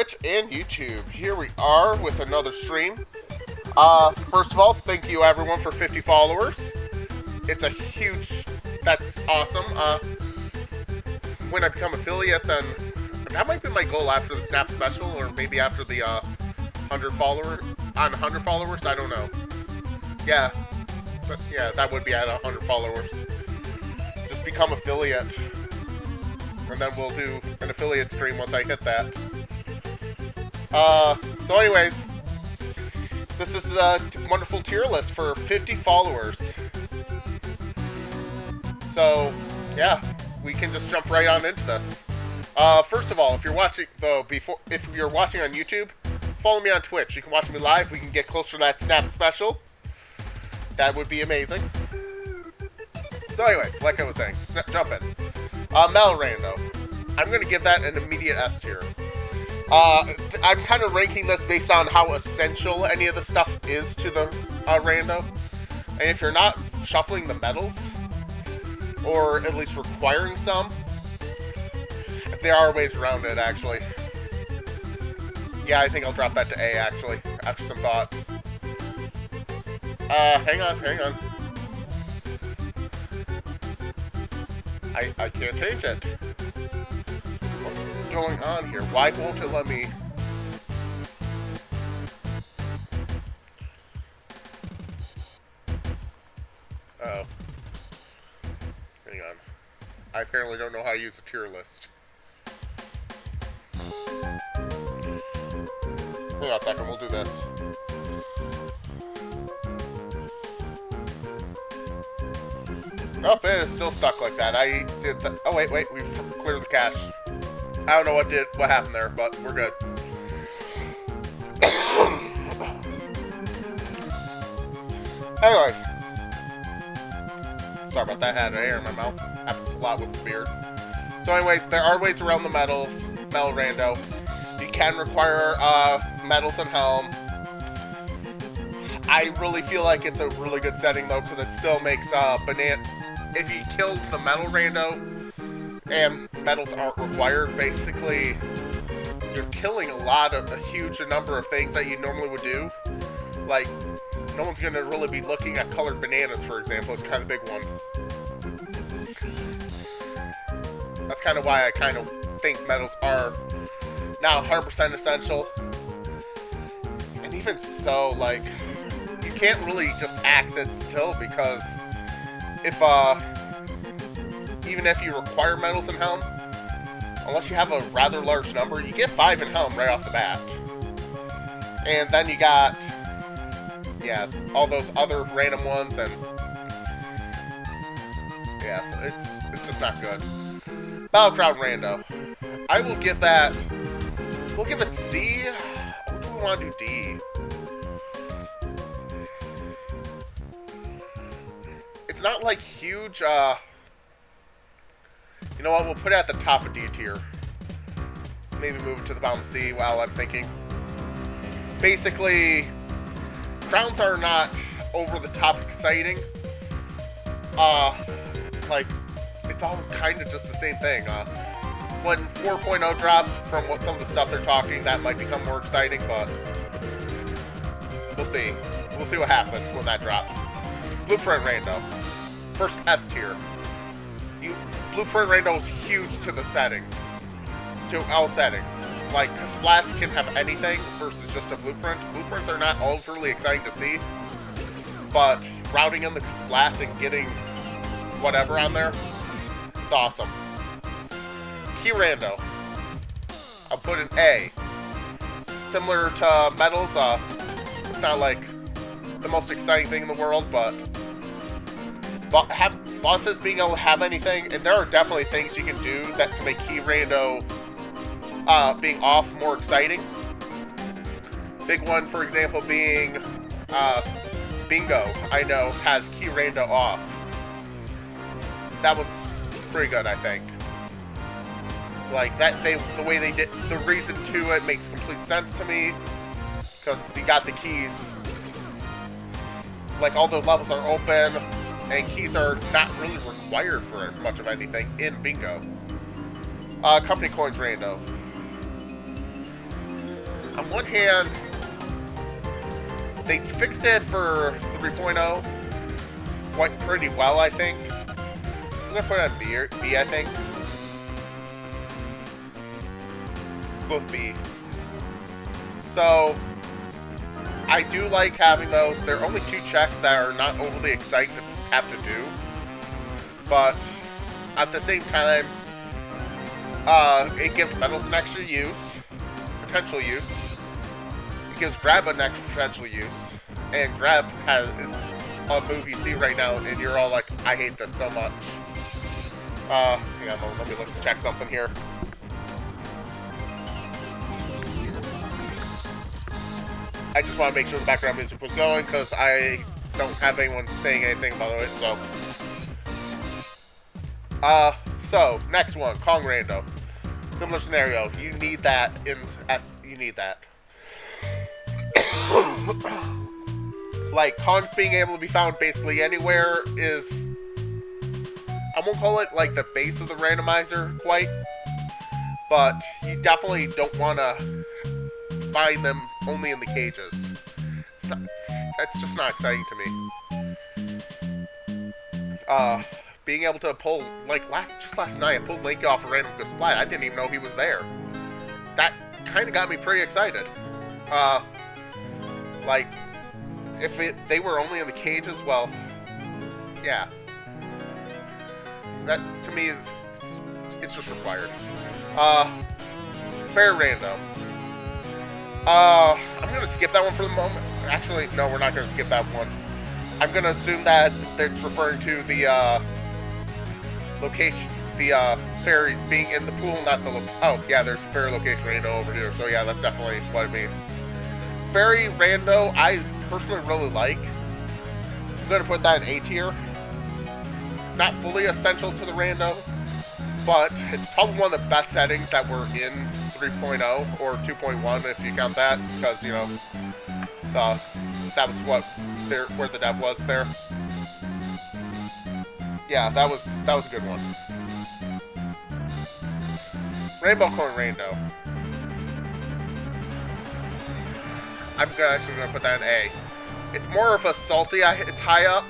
Twitch and YouTube. Here we are with another stream. First of all, thank you everyone for 50 followers. It's a huge, that's awesome. When I become affiliate, then that might be my goal after the Snap Special, or maybe after the 100 followers, I don't know. Yeah, but yeah, that would be at 100 followers. Just become affiliate. And then we'll do an affiliate stream once I hit that. So anyways, this is a wonderful tier list for 50 followers. So, yeah, we can just jump right on into this. First of all, if you're watching, though, if you're watching on YouTube, follow me on Twitch. You can watch me live. We can get closer to that Snap Special. That would be amazing. So anyways, like I was saying, jump in. Metal Rando. I'm going to give that an immediate S tier. I'm kind of ranking this based on how essential any of the stuff is to the rando. And if you're not shuffling the medals, or at least requiring some, there are ways around it, actually. Yeah, I think I'll drop that to A, actually, after some thought. Hang on. I can't change it. What's going on here? Why won't it let me... Uh-oh. Hang on. I apparently don't know how to use a tier list. Hang on a second, we'll do this. Nope, it's still stuck like that. I did that. Oh, wait, we cleared the cache. I don't know what happened there, but we're good. Anyways. Sorry about that, I had air in my mouth. Happens a lot with the beard. So anyways, there are ways around the metal rando. You can require medals and helm. I really feel like it's a really good setting though, because it still makes banana. If you kill the metal rando and medals aren't required, basically you're killing a huge number of things that you normally would do. Like, no one's gonna really be looking at colored bananas, for example. It's kind of a big one. That's kind of why I kind of think medals are now 100% essential. And even so, like, you can't really just axe it still, because even if you require medals and helm, unless you have a rather large number, you get 5 in helm right off the bat. And then you got, yeah, all those other random ones, and yeah, it's just not good. Battleground Rando. I will give that, we'll give it C, or do we want to do D? It's not like huge, you know what, we'll put it at the top of D tier. Maybe move it to the bottom C while I'm thinking. Basically, crowns are not over the top exciting. Like, it's all kind of just the same thing. When 4.0 drops, from what some of the stuff they're talking, that might become more exciting, but we'll see. We'll see what happens when that drops. Blueprint Rando. First S tier. Blueprint Rando is huge to the settings. To all settings. Like, splats can have anything versus just a blueprint. Blueprints are not overly exciting to see, but routing in the splats and getting whatever on there, it's awesome. Key Rando. I'll put an A. Similar to medals, it's not like the most exciting thing in the world, but bosses being able to have anything, and there are definitely things you can do that to make Key Rando being off more exciting. Big one, for example, being Bingo, I know, has Key Rando off. That one's pretty good, I think. Like, the way they did, the reason to it makes complete sense to me, because you got the keys. Like, all the levels are open, and keys are not really required for much of anything in Bingo. Company Coins Rando. on one hand, they fixed it for 3.0 quite pretty well, I think. I'm gonna put it on B, I think. Both B. So, I do like having those. There are only 2 checks that are not overly exciting to have to do. But, at the same time, it gives metals an extra use. Potential use. It gives grab an extra potential use. And grab is a move you see right now, and you're all like, I hate this so much. Hang on, let me check something here. I just want to make sure the background music was going, because I don't have anyone saying anything about it, so. So, next one, Kong Rando. Similar scenario, you need that in S, you need that. Like, Kong being able to be found basically anywhere is, I won't call it like the base of the randomizer quite, but you definitely don't want to find them only in the cages. That's just not exciting to me. Being able to pull, like, just last night, I pulled Link off a random display. I didn't even know he was there. That kind of got me pretty excited. Like, if they were only in the cages, well, yeah. That, to me, it's just required. Fair Random. I'm gonna skip that one for the moment. Actually, no, we're not gonna skip that one. I'm gonna assume that it's referring to the, location, the, fairies being in the pool, not the, oh, yeah, there's a fairy location rando over here, so yeah, that's definitely what it means. Fairy rando, I personally really like. I'm gonna put that in A tier. Not fully essential to the rando, but it's probably one of the best settings that were in 3.0 or 2.1 if you count that, because, you know, that was where the dev was there. Yeah, that was a good one. Rainbow Coin Rando. I'm actually gonna put that in A. It's more of a salty. It's high up.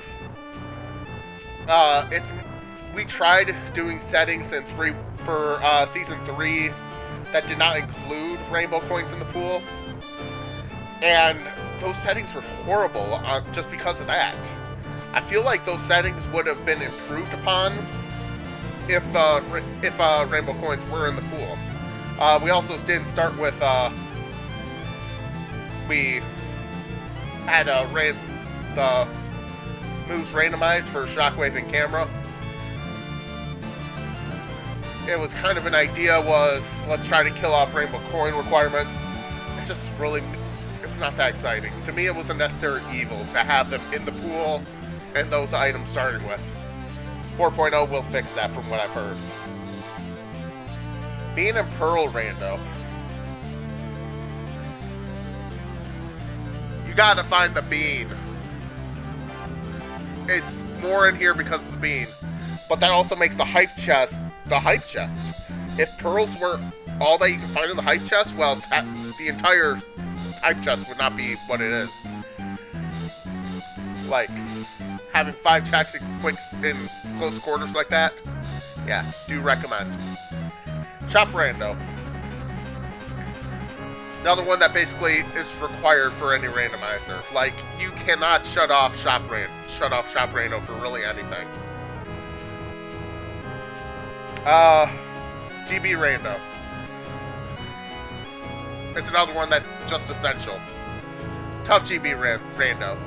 We tried doing settings in season 3 that did not include rainbow coins in the pool, and those settings were horrible just because of that. I feel like those settings would have been improved upon if rainbow coins were in the pool. We also didn't start with we had the moves randomized for Shockwave and Camera. It was kind of an idea was, let's try to kill off rainbow coin requirements. It's just really, it's not that exciting. To me, it was a necessary evil to have them in the pool and those items starting with. 4.0 will fix that from what I've heard. Bean and Pearl Rando. You gotta find the bean. It's more in here because of the bean. But that also makes the hype chest the hype chest. If pearls were all that you can find in the hype chest, well, the entire hype chest would not be what it is. Like, having 5 checks in close quarters like that, yeah, do recommend. Shop Rando. Another one that basically is required for any randomizer. Like, you cannot shut off Shop Rando for really anything. GB Rando. It's another one that's just essential. Tough GB Rando.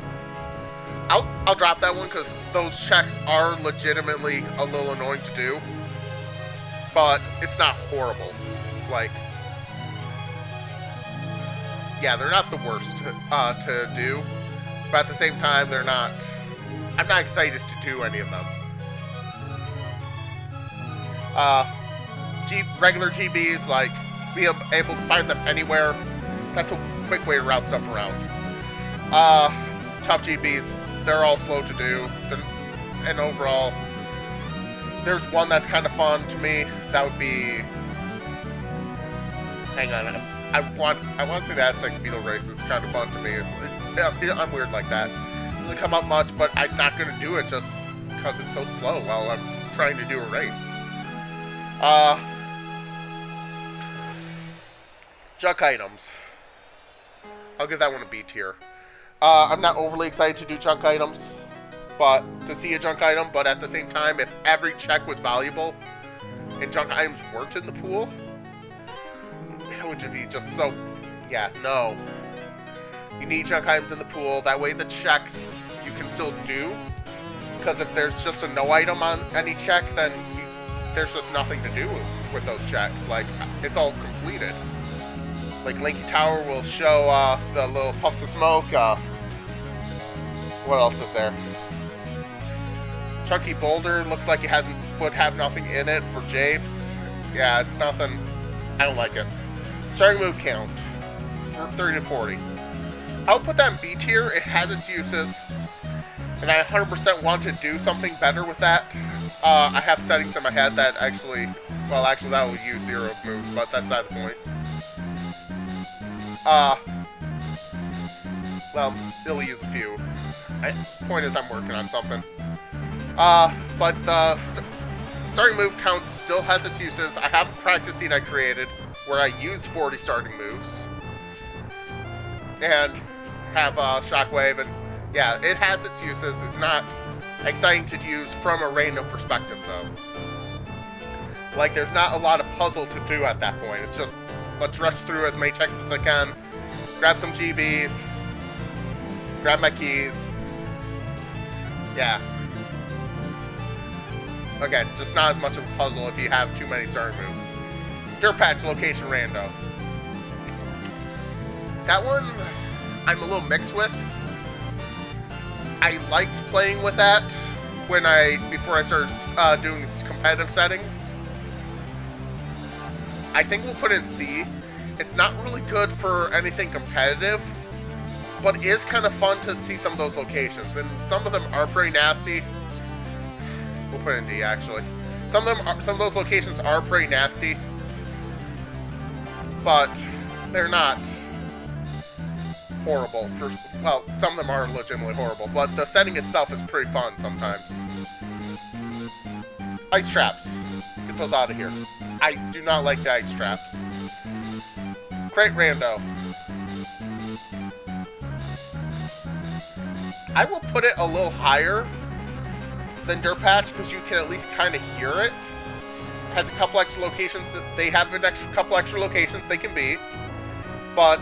I'll drop that one because those checks are legitimately a little annoying to do. But it's not horrible. Like, yeah, they're not the worst to do. But at the same time, they're not... I'm not excited to do any of them. Regular GBs, like, be able to find them anywhere. That's a quick way to route stuff around. Tough GBs, they're all slow to do. And overall, there's one that's kind of fun to me. That would be... Hang on a minute. I want to see the Aztec Beetle race. It's kind of fun to me. I'm weird like that. It doesn't come up much, but I'm not going to do it just because it's so slow while I'm trying to do a race. Junk items. I'll give that one a B tier. I'm not overly excited to do junk items, but to see a junk item, but at the same time, if every check was valuable and junk items weren't in the pool, it would just be just so, yeah, no. You need junk items in the pool, that way the checks you can still do, because if there's just a no item on any check, then there's just nothing to do with those checks, like, it's all completed. Like, Lanky Tower will show the little puffs of smoke, what else is there? Chunky Boulder looks like it would have nothing in it for Japes. Yeah, it's nothing, I don't like it. Starting move count, 30 to 40. I would put that in B tier. It has its uses, and I 100% want to do something better with that. I have settings in my head that actually that will use 0 moves, but that's not the point. Well, it'll use a few. Point is, I'm working on something. But the starting move count still has its uses. I have a practice sheet I created where I use 40 starting moves and have Shockwave, and yeah, it has its uses. It's not exciting to use from a random perspective, though. Like, there's not a lot of puzzle to do at that point. It's just, let's rush through as many checks as I can, grab some GBs, grab my keys. Yeah. Again, just not as much of a puzzle if you have too many starting moves. Dirt Patch Location Rando. That one, I'm a little mixed with. I liked playing with that before I started doing competitive settings. I think we'll put it in C. It's not really good for anything competitive, but it is kind of fun to see some of those locations, and some of them are pretty nasty. We'll put it in D, actually. Some of those locations are pretty nasty, but they're not horrible. Well, some of them are legitimately horrible, but the setting itself is pretty fun sometimes. Ice traps. Get those out of here. I do not like the ice traps. Crate Rando. I will put it a little higher than Dirt Patch because you can at least kind of hear it. Has a couple extra locations that they have couple extra locations they can be. But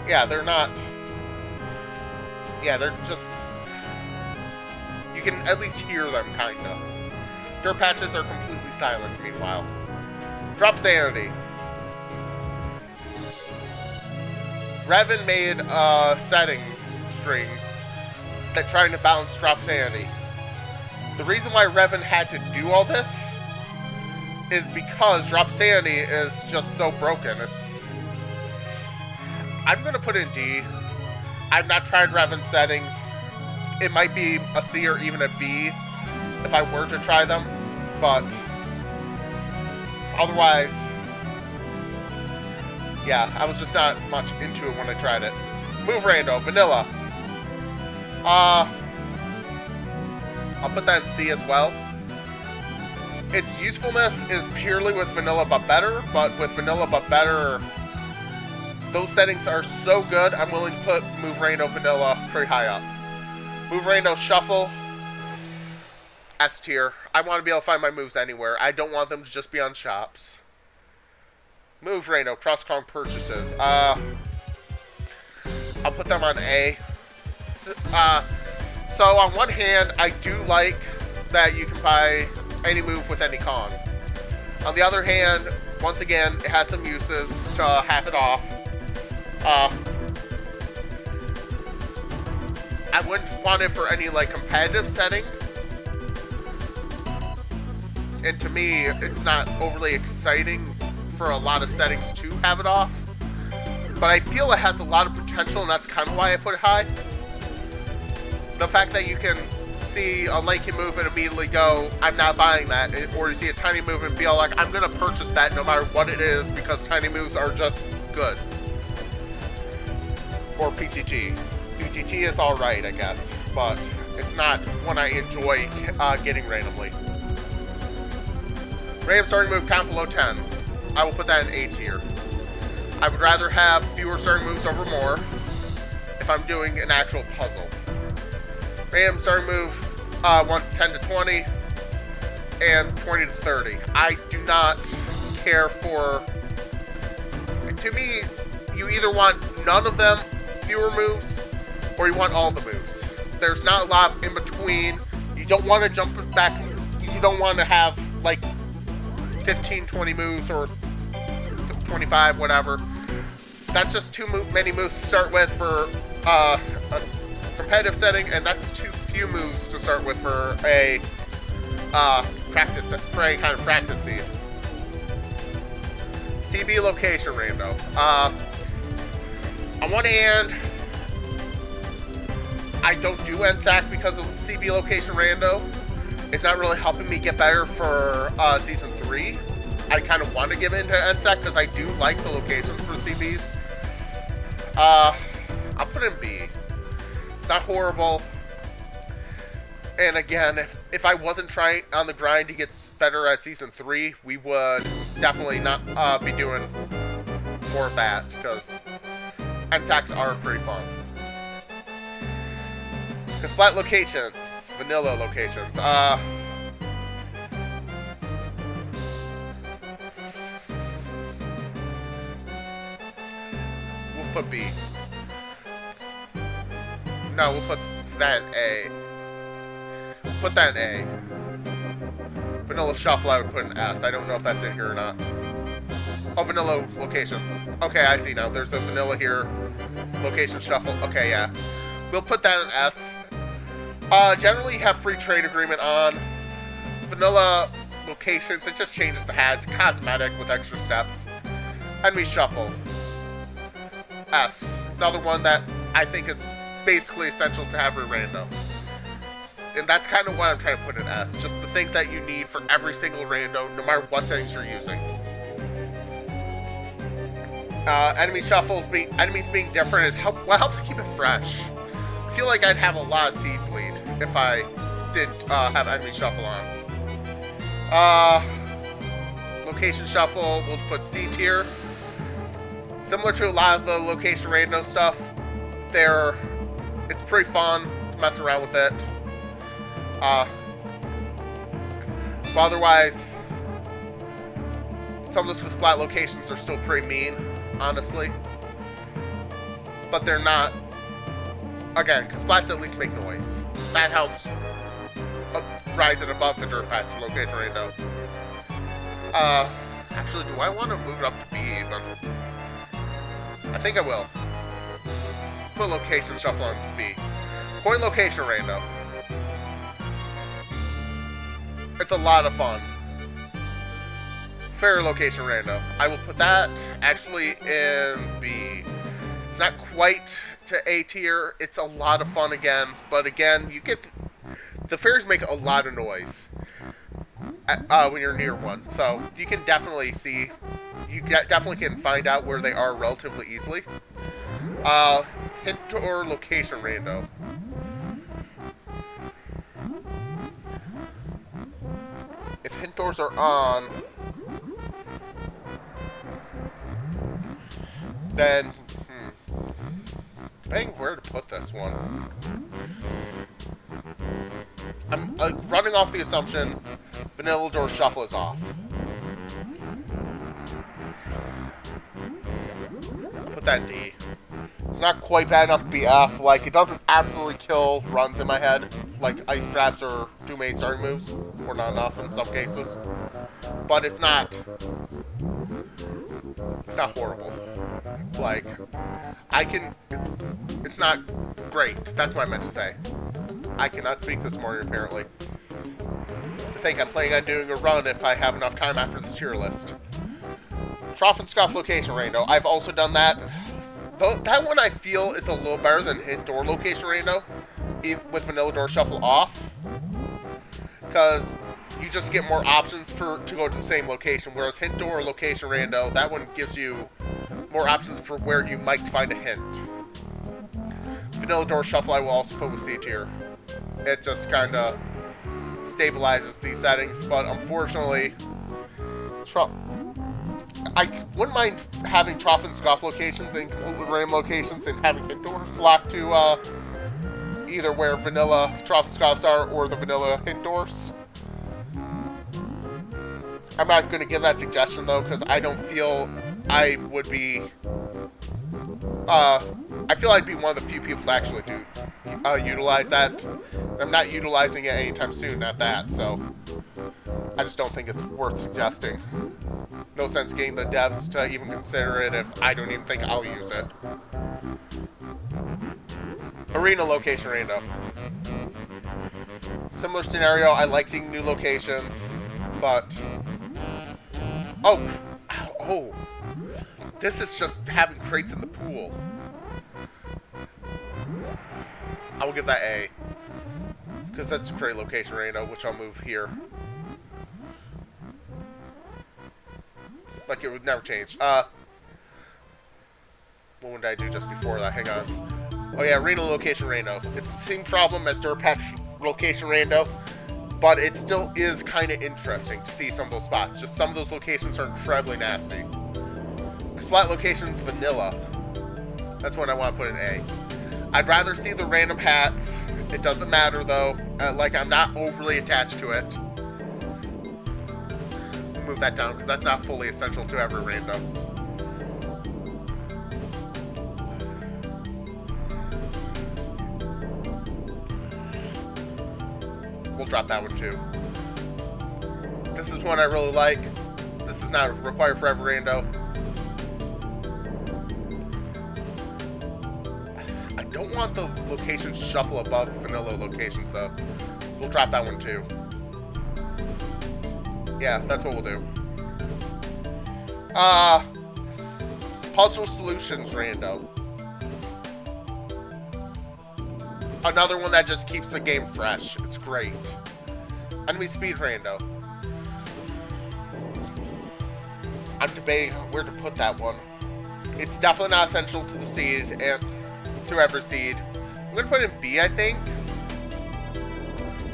yeah, they're not. Yeah, they're just. You can at least hear them, kinda. Dirt Patches are completely silent, meanwhile. Drop Sanity. Revan made a settings string that trying to balance Drop Sanity. The reason why Revan had to do all this is because Drop Sanity is just so broken. I'm going to put it in D. I've not tried Revan settings. It might be a C or even a B if I were to try them, but otherwise, yeah, I was just not much into it when I tried it. Move Rando, Vanilla. I'll put that in C as well. Its usefulness is purely with Vanilla but better, but with Vanilla but better, those settings are so good, I'm willing to put Move Rando Vanilla pretty high up. Move Rando Shuffle, S tier. I want to be able to find my moves anywhere. I don't want them to just be on shops. Move Rando Cross-Con Purchases. I'll put them on A. So on one hand, I do like that you can buy any move with any con. On the other hand, once again, it has some uses to half it off. I wouldn't want it for any like competitive setting. And to me, it's not overly exciting for a lot of settings to have it off. But I feel it has a lot of potential, and that's kind of why I put it high. The fact that you can see a lanky move and immediately go, I'm not buying that, or you see a tiny move and feel like, I'm going to purchase that no matter what it is, because tiny moves are just good. or PTT. PTT is alright, I guess, but it's not one I enjoy getting randomly. Random starting move count below 10. I will put that in A tier. I would rather have fewer starting moves over more if I'm doing an actual puzzle. Random starting move 10 to 20 and 20 to 30. I do not care for... To me, you either want none of them, fewer moves, or you want all the moves. There's not a lot in between. You don't want to jump back. You don't want to have like 15, 20 moves or 25, whatever. That's just too many moves to start with for a competitive setting, and that's too few moves to start with for a any kind of practice scene. CB location rando. On one hand, I don't do NSAC because of CB location rando. It's not really helping me get better for Season 3. I kind of want to give in to NSAC because I do like the locations for CBs. I'll put in B. It's not horrible. And again, if I wasn't trying on the grind to get better at Season 3, we would definitely not be doing more of that, because NSACs are pretty fun. The flat locations, vanilla locations, we'll put B. No, we'll put that in A. We'll put that in A. Vanilla shuffle, I would put in S. I don't know if that's in here or not. Oh, vanilla locations. Okay, I see now. There's the vanilla here. Location shuffle. Okay, yeah. We'll put that in S. Generally, you have free trade agreement on. Vanilla locations, it just changes the HUD. It's cosmetic with extra steps. Enemy shuffle. S. Another one that I think is basically essential to have for rando. And that's kind of what I'm trying to put in S. Just the things that you need for every single rando, no matter what settings you're using. Enemy shuffles, enemies being different is what helps keep it fresh. I feel like I'd have a lot of seed bleed if I did have enemy shuffle on. Location shuffle, we'll put C tier. Similar to a lot of the location rando stuff, it's pretty fun to mess around with it. But otherwise, some of those flat locations are still pretty mean, honestly. But they're not, again, because flats at least make noise. That helps rise it above the dirt patch location rando. Actually, do I want to move it up to B even? I think I will. Put location shuffle on B. Point location rando. It's a lot of fun. Fair location rando. I will put that actually in B. It's not quite to A tier. It's a lot of fun again, but again, you get the fairs make a lot of noise when you're near one. So you can definitely see, definitely can find out where they are relatively easily. Hint or location rando. If hint doors are on, then depending where to put this one. I'm running off the assumption vanilla door shuffle is off. Put that in D. It's not quite bad enough to be F. Like, it doesn't absolutely kill runs in my head, like ice traps or too many starting moves, or not enough in some cases. But it's not horrible. Like, it's not great. That's what I meant to say. I cannot speak this morning, apparently. To think I'm planning on doing a run if I have enough time after this tier list. Trough and Scuff location rando. I've also done that. That one I feel is a little better than hint door location rando, with vanilla door shuffle off. Because you just get more options to go to the same location, whereas hint door location rando, that one gives you more options for where you might find a hint. vanilla door shuffle I will also put with C tier. It just kind of stabilizes these settings, but unfortunately, I wouldn't mind having Trough and Scuff locations in completely random locations and having hint doors locked to either where vanilla Trough and Scuffs are or the vanilla hint doors. I'm not going to give that suggestion though, because I don't feel I would be. I feel I'd be one of the few people to actually do utilize that. I'm not utilizing it anytime soon at that, so I just don't think it's worth suggesting. No sense getting the devs to even consider it if I don't even think I'll use it. Arena location rando. Similar scenario, I like seeing new locations, but... Oh! This is just having crates in the pool. I will give that A. Because that's crate location rando, which I'll move here. Like it would never change. What one did I do just before that? Hang on. Oh yeah, arena location rando. It's the same problem as Dirt Patch location rando, but it still is kind of interesting to see some of those spots. Just some of those locations are incredibly nasty. Splat locations, vanilla. That's what I want to put in A. I'd rather see the random hats. It doesn't matter though. Like I'm not overly attached to it. Move that down because that's not fully essential to every rando. We'll drop that one too. This is one I really like. This is not required for every rando. I don't want the locations shuffle above vanilla locations though. We'll drop that one too. Yeah, that's what we'll do. Puzzle Solutions rando. Another one that just keeps the game fresh. It's great. Enemy Speed rando. I'm debating where to put that one. It's definitely not essential to the seed and to every seed. I'm gonna put it in B, I think.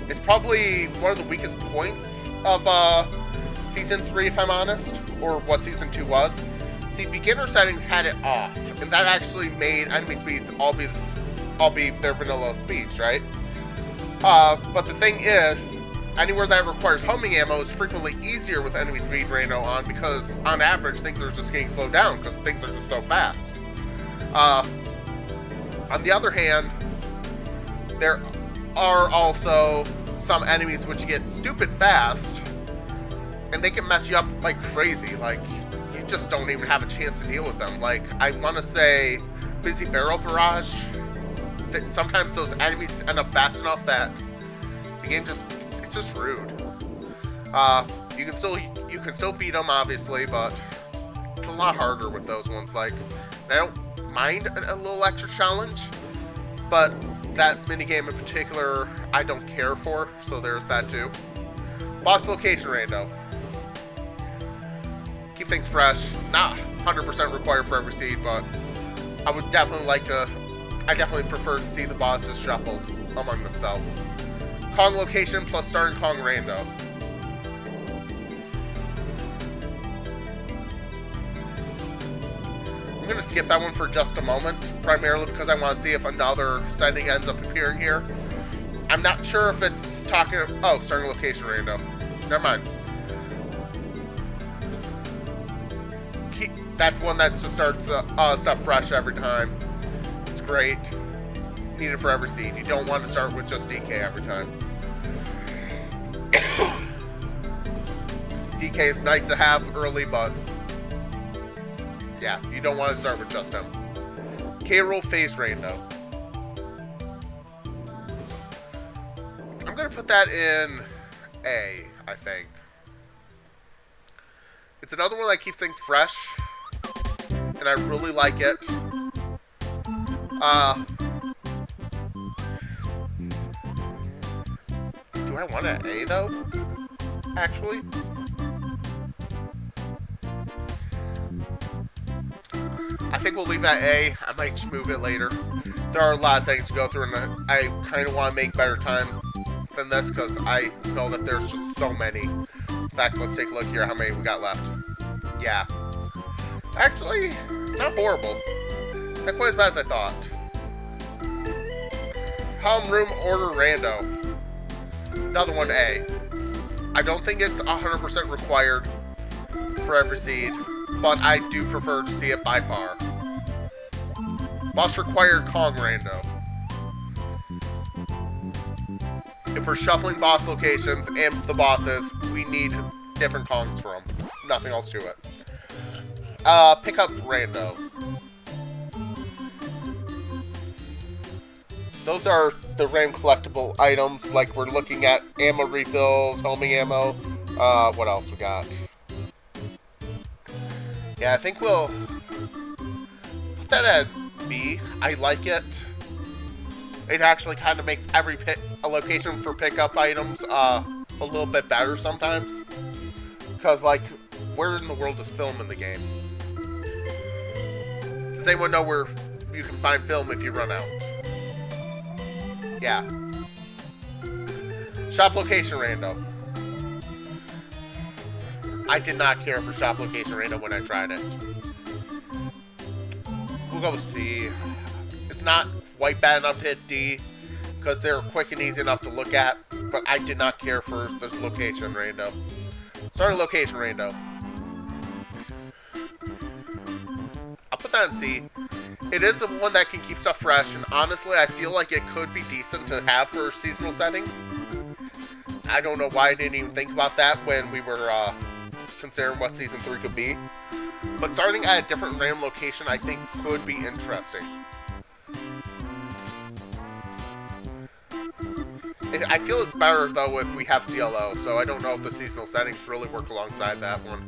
It's probably one of the weakest points of Season 3, if I'm honest, or what Season 2 was. See, beginner settings had it off, and that actually made enemy speeds all be their vanilla speeds, right? But the thing is, anywhere that requires homing ammo is frequently easier with enemy speed rando on, because on average things are just getting slowed down because things are just so fast. On the other hand, there are also some enemies which get stupid fast, and they can mess you up like crazy. Like, you just don't even have a chance to deal with them. Like, I want to say Busy Barrel Barrage, that sometimes those enemies end up fast enough that the game it's just rude. You can still beat them, obviously, but it's a lot harder with those ones. Like, I don't mind a little extra challenge, but that minigame in particular, I don't care for, so there's that too. Boss location rando. Keep things fresh. Not 100% required for every seed, but I would definitely I definitely prefer to see the bosses shuffled among themselves. Kong location plus Star and Kong rando. I'm going to skip that one for just a moment, primarily because I want to see if another setting ends up appearing here. I'm not sure if it's talking... Oh, starting location rando. Never mind. That's one that just starts stuff fresh every time. It's great. Needed for every seed. You don't want to start with just DK every time. DK is nice to have early, but yeah, you don't want to start with just him. K-Roll Phase rando. I'm going to put that in A, I think. It's another one that keeps things fresh, and I really like it. Do I want an A, though? Actually? I think we'll leave that A. I might just move it later. There are a lot of things to go through, and I kind of want to make better time than this because I know that there's just so many. In fact, let's take a look here how many we got left. Yeah. Actually, not horrible. Not quite as bad as I thought. Helm room order rando. Another one A. I don't think it's 100% required for every seed, but I do prefer to see it by far. Boss required Kong rando. If we're shuffling boss locations and the bosses, we need different Kongs for them. Nothing else to it. Pick up rando. Those are the random collectible items, like we're looking at ammo refills, homing ammo. What else we got? Yeah, I think we'll put that at B. I like it. It actually kind of makes every a location for pickup items a little bit better sometimes. Because, like, where in the world is film in the game? Does anyone know where you can find film if you run out? Yeah. Shop location random. I did not care for shop location random when I tried it. We'll go with C. It's not quite bad enough to hit D, because they're quick and easy enough to look at, but I did not care for this location random. Sorry, location random. I'll put that in C. It is the one that can keep stuff fresh, and honestly, I feel like it could be decent to have for a seasonal setting. I don't know why I didn't even think about that when we were considering what Season 3 could be. But starting at a different random location, I think, could be interesting. I feel it's better, though, if we have CLO, so I don't know if the seasonal settings really work alongside that one.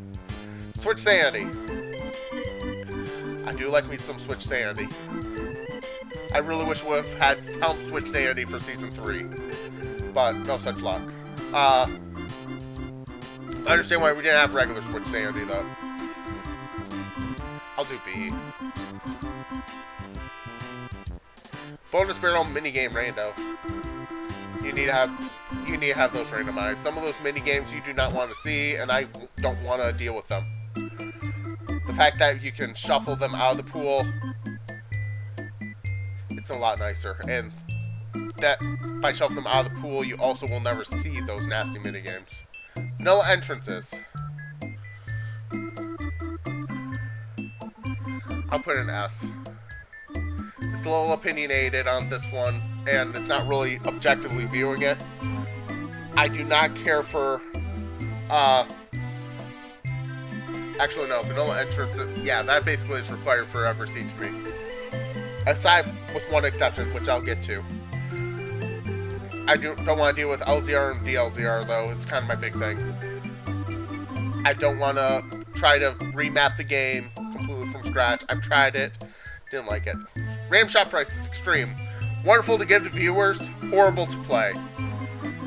Switch Sanity. I do like me some Switch Sanity. I really wish we would have had some Switch Sanity for Season 3, but no such luck. I understand why we didn't have regular Switch Sanity, though. I'll do B. Bonus barrel minigame rando. You need to have those randomized. Some of those minigames you do not want to see, and I don't want to deal with them. The fact that you can shuffle them out of the pool, it's a lot nicer. And that by shuffling them out of the pool, you also will never see those nasty minigames. Vanilla entrances. I'll put an S. It's a little opinionated on this one, and it's not really objectively viewing it. I do not care for, actually no, vanilla entrance, yeah, that basically is required for every seat to me. Aside with one exception, which I'll get to. I don't want to deal with LZR and DLZR, though. It's kind of my big thing. I don't want to try to remap the game completely from scratch. I've tried it. Didn't like it. Ram shop price is extreme. Wonderful to give to viewers, horrible to play.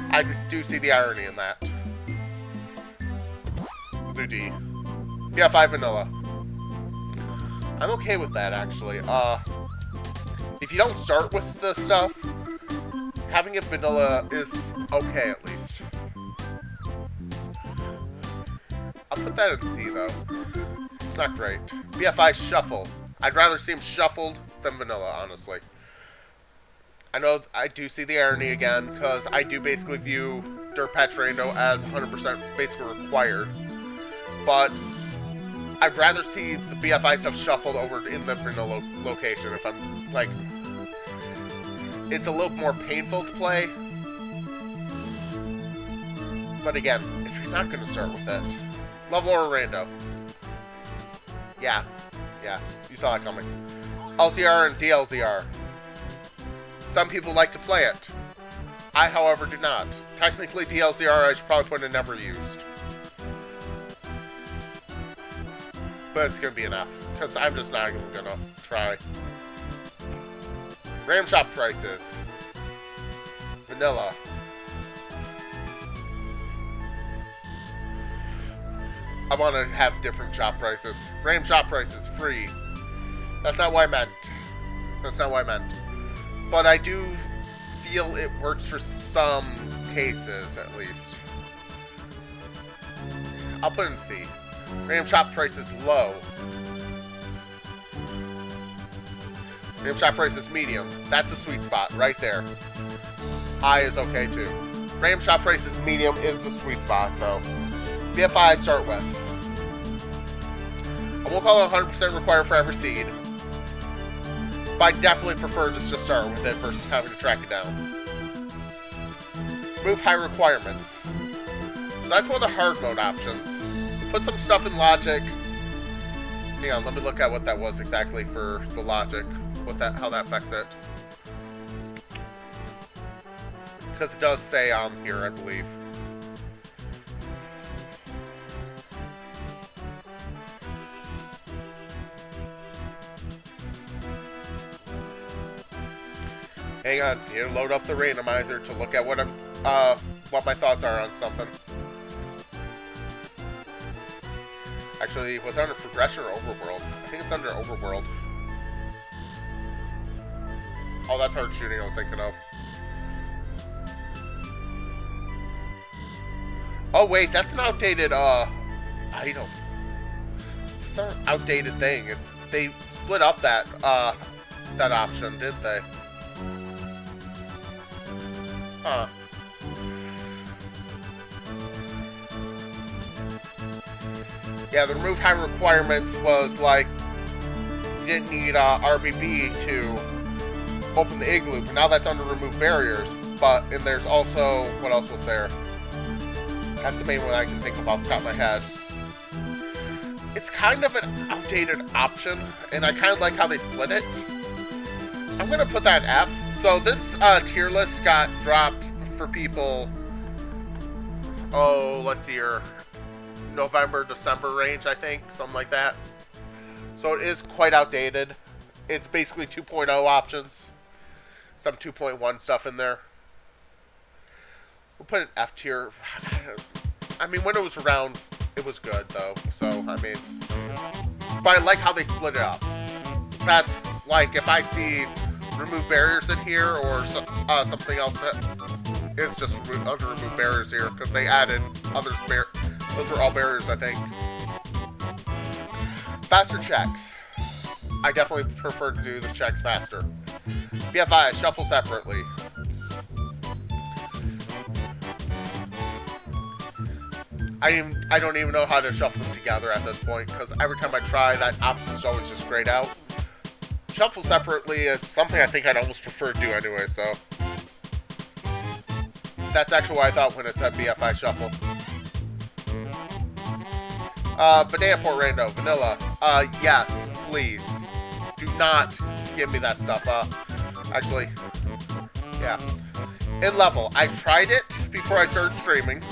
I just do see the irony in that. We'll do D. Yeah, 5 vanilla. I'm okay with that, actually. If you don't start with the stuff, having it vanilla is okay, at least. I'll put that in C, though. It's not great. BFI shuffle. I'd rather see him shuffled than vanilla, honestly. I know I do see the irony again, because I do basically view Dirt Patch Rando as 100% basically required. But I'd rather see the BFI stuff shuffled over in the vanilla location if I'm, like... It's a little more painful to play. But again, if you're not going to start with it. Level or rando. Yeah, you saw it coming. LZR and DLZR. Some people like to play it. I, however, do not. Technically, DLZR I should probably put in never used. But it's going to be enough, because I'm just not even going to try. Ram shop prices. Vanilla. I want to have different shop prices. Ram shop prices, free. That's not what I meant. That's not what I meant. But I do feel it works for some cases, at least. I'll put in C. Random shop price is low. Random shop price is medium. That's the sweet spot, right there. I is okay, too. Random shop price is medium is the sweet spot, though. BFI I start with. I won't call it 100% required for every seed. But I definitely prefer to just start with it versus having to track it down. Remove high requirements. So that's one of the hard mode options. Put some stuff in logic. Hang on, let me look at what that was exactly for the logic. How that affects it. Because it does say on here, I believe. Hang on, you load up the randomizer to look at what my thoughts are on something. Actually, was it under progression or overworld? I think it's under overworld. Oh, that's hard shooting I was thinking of. Oh wait, that's an outdated item. It's an outdated thing. They split up that option, didn't they? Huh. Yeah, the remove high requirements was like you didn't need RBB to open the igloo, but now that's under remove barriers. And there's also, what else was there? That's the main one I can think of off the top of my head. It's kind of an outdated option, and I kind of like how they split it. I'm gonna put that F. So this tier list got dropped for people, oh, let's see here, November, December range, I think, something like that. So it is quite outdated. It's basically 2.0 options, some 2.1 stuff in there. We'll put an F tier. I mean, when it was around, it was good, though. So, I mean, but I like how they split it up. That's like, if I see remove barriers in here, or something else that is just under remove barriers here, because they added others. Those were all barriers, I think. Faster checks. I definitely prefer to do the checks faster. BFI, shuffle separately. I don't even know how to shuffle them together at this point, because every time I try, that option is always just grayed out. Shuffle separately is something I think I'd almost prefer to do anyways, though. That's actually what I thought when it said BFI shuffle. Banana Port Rando, vanilla. Yes, please. Do not give me that stuff. Actually, yeah. In level, I tried it before I started streaming.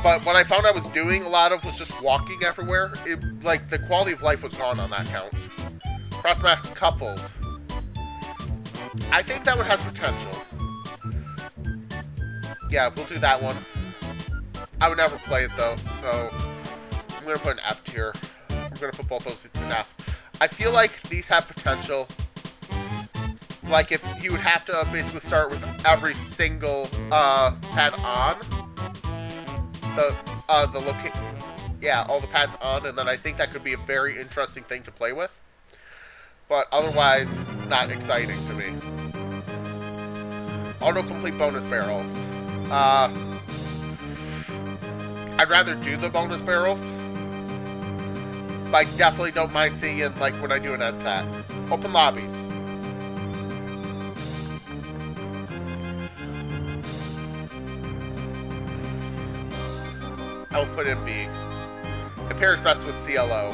But what I found I was doing a lot of was just walking everywhere. Like, the quality of life was gone on that count. Crossmax coupled. I think that one has potential. Yeah, we'll do that one. I would never play it, though, so I'm going to put an F tier. I'm going to put both those in F. I feel like these have potential. Like, if you would have to basically start with every single pad on. All the pads on, and then I think that could be a very interesting thing to play with. But otherwise, not exciting to me. Autocomplete bonus barrels. I'd rather do the bonus barrels, but I definitely don't mind seeing it like when I do an NSAT. Open lobbies. I will put in B. It pairs best with CLO.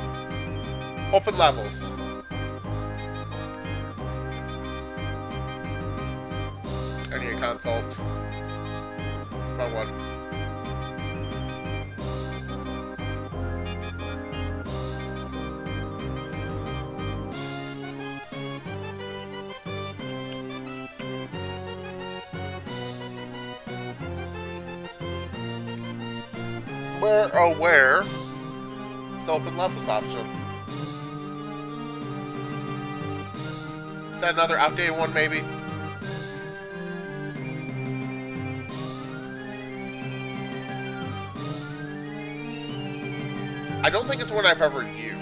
Open levels. I need a consult. Wrong one. Where? The open levels option. Is that another outdated one, maybe? I don't think it's one I've ever used.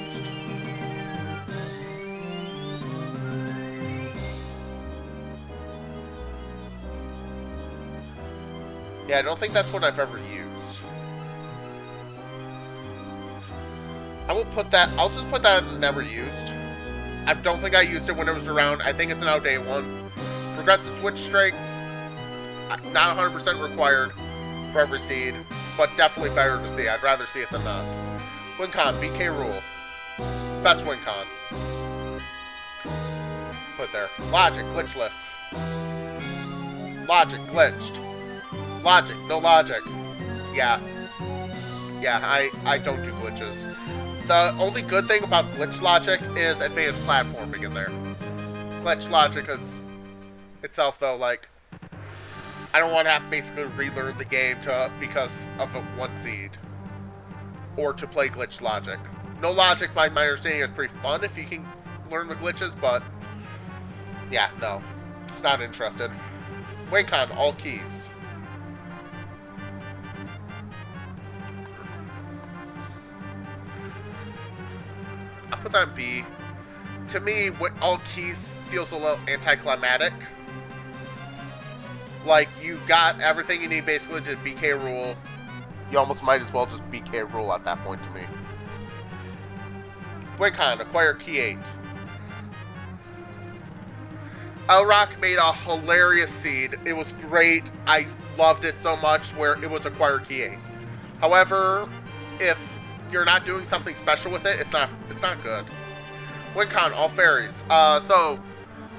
Yeah, I don't think that's what I've ever used. I'll just put that in never used. I don't think I used it when it was around. I think it's an outdated one. Progressive switch strength, not 100% required for every seed, but definitely better to see. I'd rather see it than not. Win con, BK rule. Best win con. Put there. Logic, glitchless. Logic, glitched. Logic, no logic. Yeah. Yeah, I don't do glitches. The only good thing about glitch logic is advanced platforming in there. Glitch logic is itself, though, like, I don't want to have to basically relearn the game because of a one seed. Or to play glitch logic. No logic, by my understanding, is pretty fun if you can learn the glitches, but yeah, no. It's not interested. Wacom, all keys. I'll put that in B. To me, all keys feels a little anticlimactic. Like, you got everything you need basically to BK rule. You almost might as well just BK rule at that point to me. Wincon, acquire key 8. Elrock made a hilarious seed. It was great. I loved it so much where it was acquire key 8. However, if you're not doing something special with it, it's not good. Wincon, all fairies. So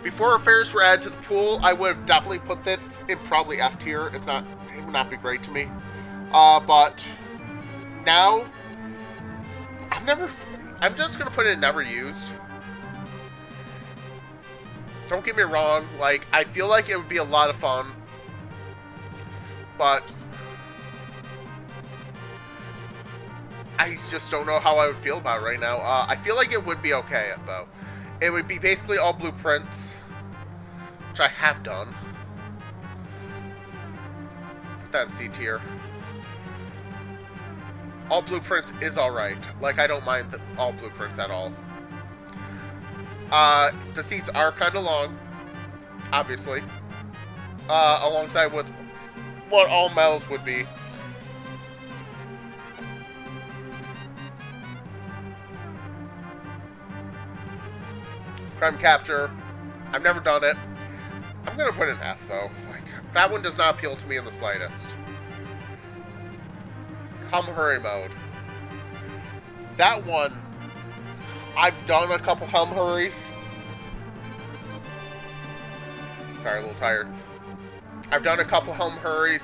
before fairies were added to the pool, I would have definitely put this in probably F tier. It would not be great to me. But now I'm just gonna put it in never used. Don't get me wrong, like, I feel like it would be a lot of fun, but I just don't know how I would feel about it right now. I feel like it would be okay, though. It would be basically all blueprints, which I have done. Put that in C tier. All blueprints is alright. Like, I don't mind all blueprints at all. The seats are kind of long, obviously. Alongside with what all metals would be. Crime Capture. I've never done it. I'm gonna put an F, though. Like, that one does not appeal to me in the slightest. Hum Hurry Mode. That one, I've done a couple Hum Hurries. Sorry, a little tired. I've done a couple Hum Hurries.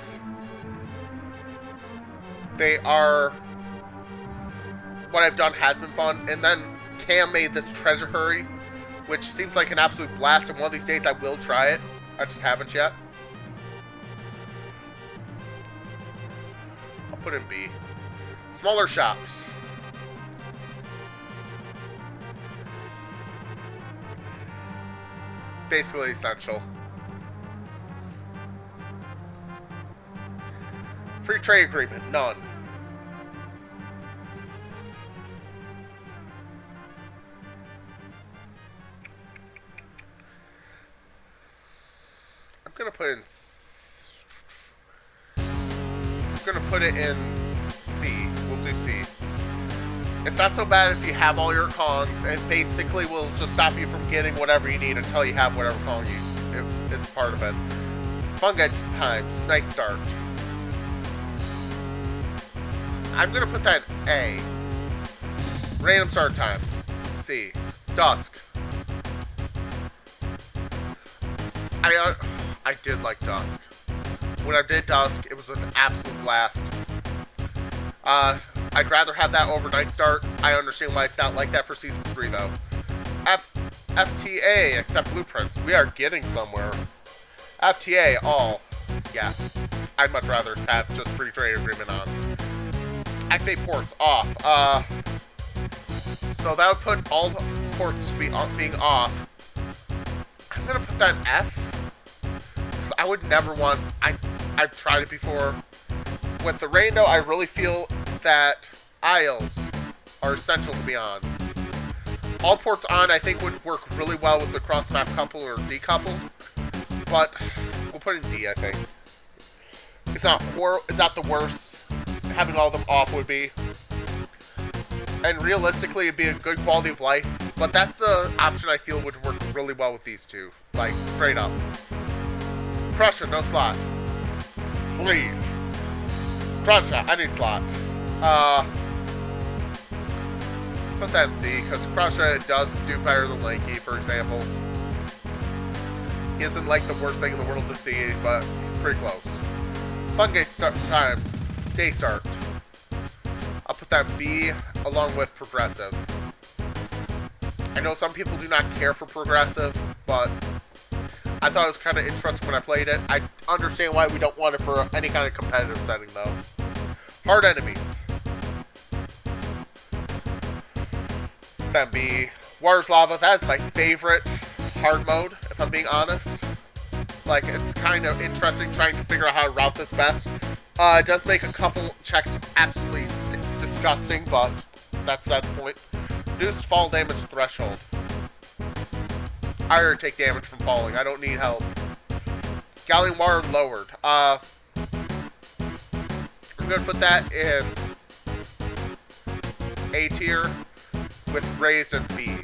What I've done has been fun. And then Cam made this Treasure Hurry, which seems like an absolute blast, and one of these days I will try it. I just haven't yet. I'll put in B. Smaller shops. Basically essential. Free trade agreement, none. I'm gonna put it in C. We'll do C. It's not so bad if you have all your Kongs, and basically will just stop you from getting whatever you need until you have whatever Kong is part of it. Fungi times, Night Start. I'm gonna put that in A. Random start time, C. Dusk. I did like Dusk. When I did Dusk, it was an absolute blast. I'd rather have that over Night Start. I understand why it's not like that for Season 3, though. FTA, accept blueprints. We are getting somewhere. FTA, all. Yeah. I'd much rather have just free trade agreement on. Activate ports, off. So that would put all ports being off. I'm gonna put that in F. I would never want. I've tried it before. With the Rando, I really feel that aisles are essential to be on. All ports on, I think, would work really well with the cross-map couple or decoupled, but we'll put it in D, I think. It's not the worst. Having all of them off would be. And realistically, it'd be a good quality of life, but that's the option I feel would work really well with these two. Like, straight up. Pressure, no slot. Please. Pressure, any slot. Put that in C, because Prussia does do better than Lanky, for example. He isn't like the worst thing in the world to see, but he's pretty close. Fun game start time. Day start. I'll put that B along with progressive. I know some people do not care for progressive, but I thought it was kind of interesting when I played it. I understand why we don't want it for any kind of competitive setting, though. Hard enemies. That be Water's Lava. That is my favorite hard mode, if I'm being honest. Like, it's kind of interesting trying to figure out how to route this best. It does make a couple checks absolutely disgusting, but that's the point. Reduced fall damage threshold. I already take damage from falling. I don't need help. Galleon water lowered. I'm gonna put that in A tier with raised and B.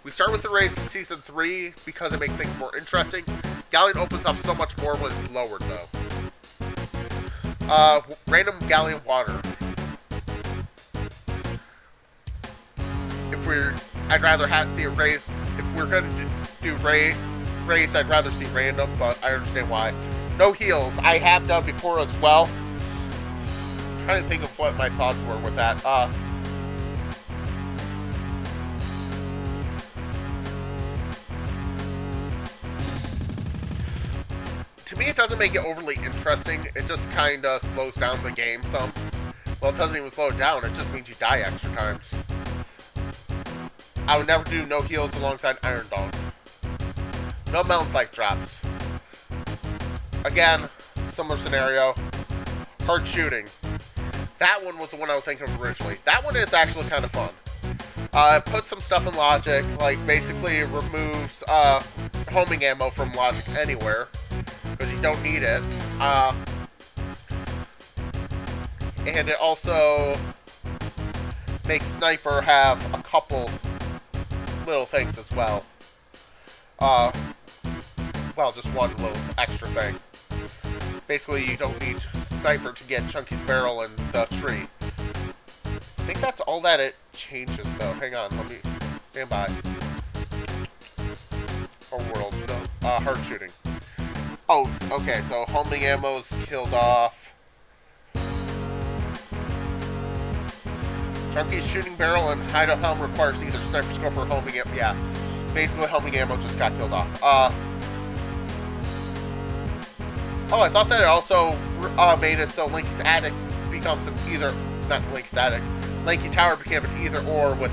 We start with the raised in Season 3 because it makes things more interesting. Galleon opens up so much more when it's lowered, though. Random Galleon water. I'd rather see it raised. If we're going to do raised, I'd rather see random, but I understand why. No heals. I have done before as well. I'm trying to think of what my thoughts were with that. To me, it doesn't make it overly interesting. It just kind of slows down the game some. Well, it doesn't even slow it down. It just means you die extra times. I would never do no heals alongside Iron Dog. No Mountain Life drops. Again, similar scenario. Hard shooting. That one was the one I was thinking of originally. That one is actually kind of fun. It puts some stuff in logic, like basically it removes homing ammo from logic anywhere, because you don't need it. And it also makes Sniper have a couple little things as well. Well, just one little extra thing. Basically, you don't need Sniper to get Chunky's barrel in the tree. I think that's all that it changes, though. Hang on, let me stand by. Or world, no, hard shooting. Oh, okay, so homing ammo's killed off. Chunky's shooting barrel and hideout helm requires either sniper scope or homing ammo. Yeah, basically homing ammo just got killed off. Oh, I thought that it also made it so Lanky's attic becomes an either, not Lanky's attic, Lanky Tower became an either or with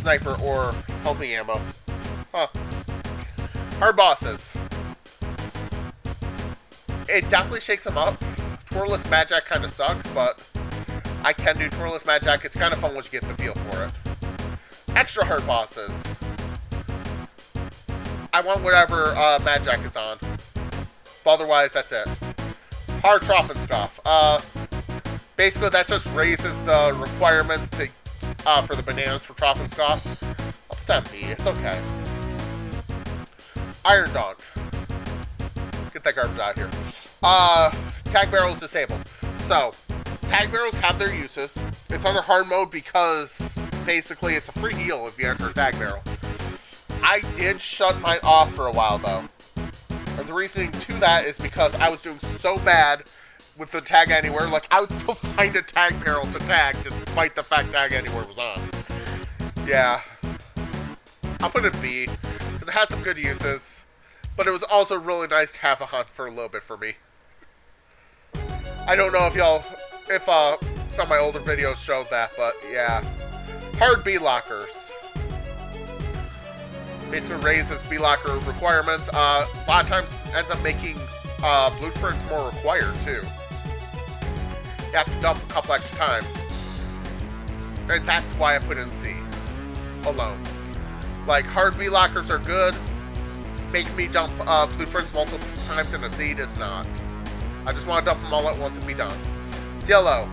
sniper or homing ammo. Huh. Hard bosses. It definitely shakes them up. Twirless Mad Jack kind of sucks, but I can do Twirless Mad Jack. It's kind of fun once you get the feel for it. Extra hard bosses. I want whatever Mad Jack is on. But otherwise, that's it. Hard Trough and stuff. Basically, that just raises the requirements to for the bananas for Trough and stuff. I'll put that in B. It's okay. Iron Dog. Get that garbage out of here. Tag barrel is disabled. So, tag barrels have their uses. It's under hard mode because basically it's a free heal if you enter a tag barrel. I did shut mine off for a while though. And the reasoning to that is because I was doing so bad with the tag anywhere, like I would still find a tag barrel to tag despite the fact tag anywhere was on. Yeah. I'll put it B, because it had some good uses. But it was also really nice to have a hunt for a little bit for me. I don't know if some of my older videos showed that, but yeah. Hard B lockers. basically raises B-Locker requirements. A lot of times ends up making blueprints more required, too. You have to dump a couple extra times. And that's why I put in C alone. Like, hard B-Lockers are good. Making me dump blueprints multiple times in a seed is not. I just want to dump them all at once and be done. It's yellow.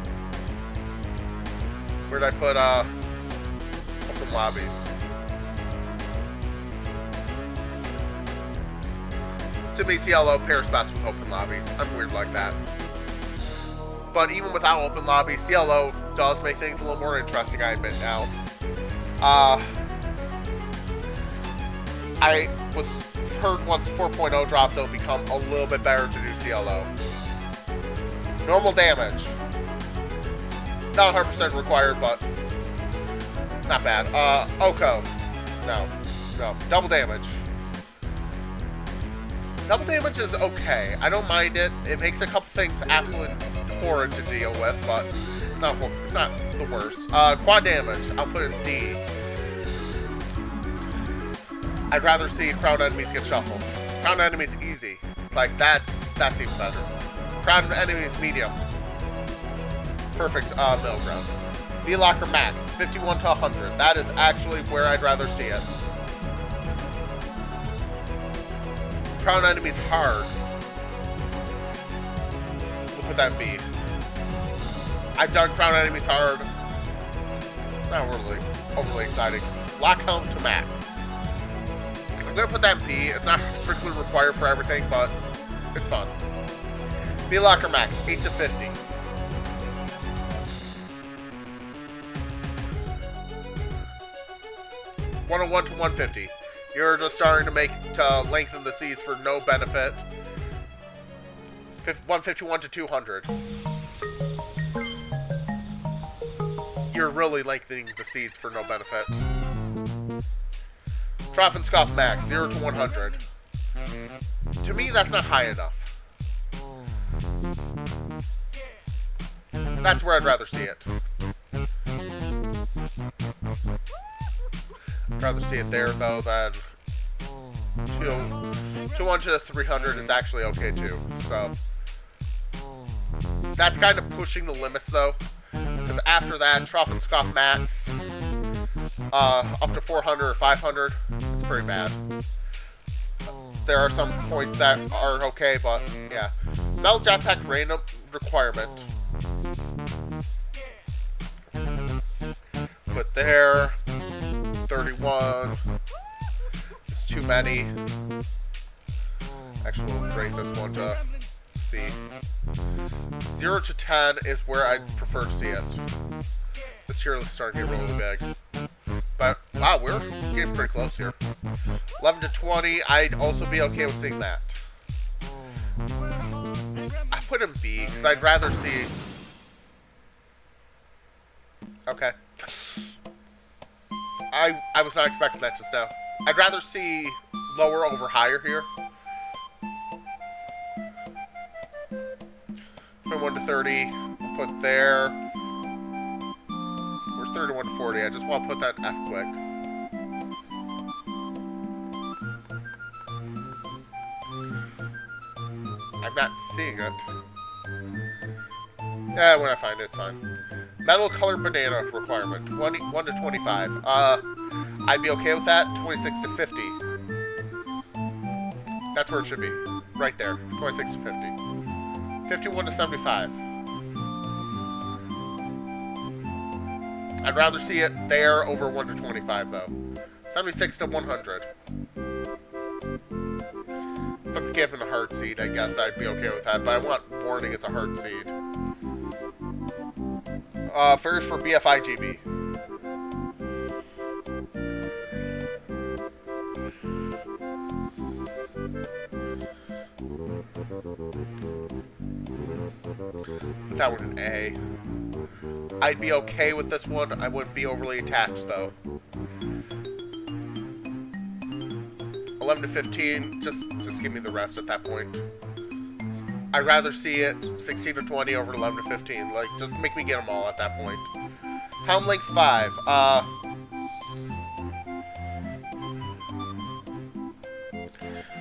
Where'd I put open lobbies? To me, yellow pairs best with open lobbies. I'm weird like that. But even without open lobbies, yellow does make things a little more interesting, I admit now. I was heard once 4.0 drops, it'll become a little bit better to do CLO. Normal damage. Not 100% required, but not bad. Oko. No. Double damage. Double damage is okay. I don't mind it. It makes a couple things absolutely horrid to deal with, but it's not the worst. Quad damage. I'll put in D. I'd rather see crown enemies get shuffled. Crown enemies easy. Like, that's even better. Crown enemies medium. Perfect middle ground. V-Locker max, 51 to 100. That is actually where I'd rather see it. Crown enemies hard. We'll put that in B. I've done crown enemies hard. Not really overly exciting. Lock helm to max. I'm gonna put that in B. It's not strictly required for everything, but it's fun. V-Locker max, 8 to 50. (101 to 150). You're just starting to lengthen the seeds for no benefit. 151 to 200. You're really lengthening the seeds for no benefit. Trough and Scoff max, 0 to 100. To me, that's not high enough. That's where I'd rather see it. I'd rather see it there, though, than 200 to 300 is actually okay, too. So, that's kind of pushing the limits, though. Because after that, Trough and Scoff max, up to 400 or 500, it's pretty bad. There are some points that are okay, but, yeah. Metal Jetpack random requirement. Put there. 31. It's too many. Actually, we'll raise this one to C. 0 to 10 is where I'd prefer to see it. This Tierlist is starting to get really big. But, wow, we're getting pretty close here. 11 to 20, I'd also be okay with seeing that. I put in B, because I'd rather see... Okay. I was not expecting that just now. I'd rather see lower over higher here. 21 to 30, we'll put there. Where's 31 to 40? I just want to put that in F quick. I'm not seeing it. Yeah, when I find it, it's fine. Metal color banana requirement, 1 to 25. I'd be okay with that. 26 to 50. That's where it should be. Right there. 26 to 50. 51 to 75. I'd rather see it there over 1 to 25, though. 76 to 100. If I'm given a hard seed, I guess I'd be okay with that, but I want warning it's a hard seed. First for BFIGB. Put that one in A. I'd be okay with this one. I wouldn't be overly attached, though. 11 to 15, just give me the rest at that point. I'd rather see it 16 to 20 over 11 to 15. Like, just make me get them all at that point. Helm length 5.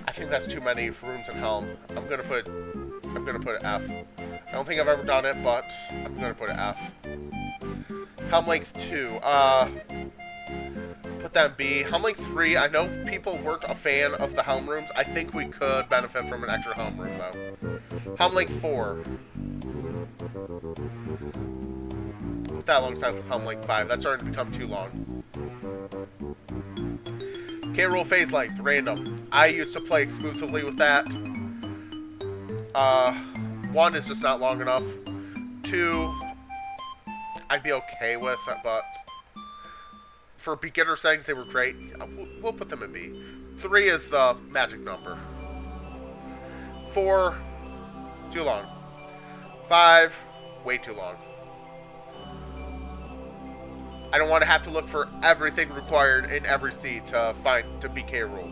I think that's too many rooms in Helm. I'm gonna put it F. I don't think I've ever done it, but I'm gonna put it F. Helm length 2. Put that in B. Helm length 3. I know people weren't a fan of the Helm rooms. I think we could benefit from an extra Helm room though. Helm length 4. Put that alongside Helm length 5. That's starting to become too long. K. Rool phase length, random. I used to play exclusively with that. 1 is just not long enough. 2, I'd be okay with, but for beginner settings, they were great. We'll put them in B. 3 is the magic number. 4, too long. 5, way too long. I don't want to have to look for everything required in every C to be K. Rool.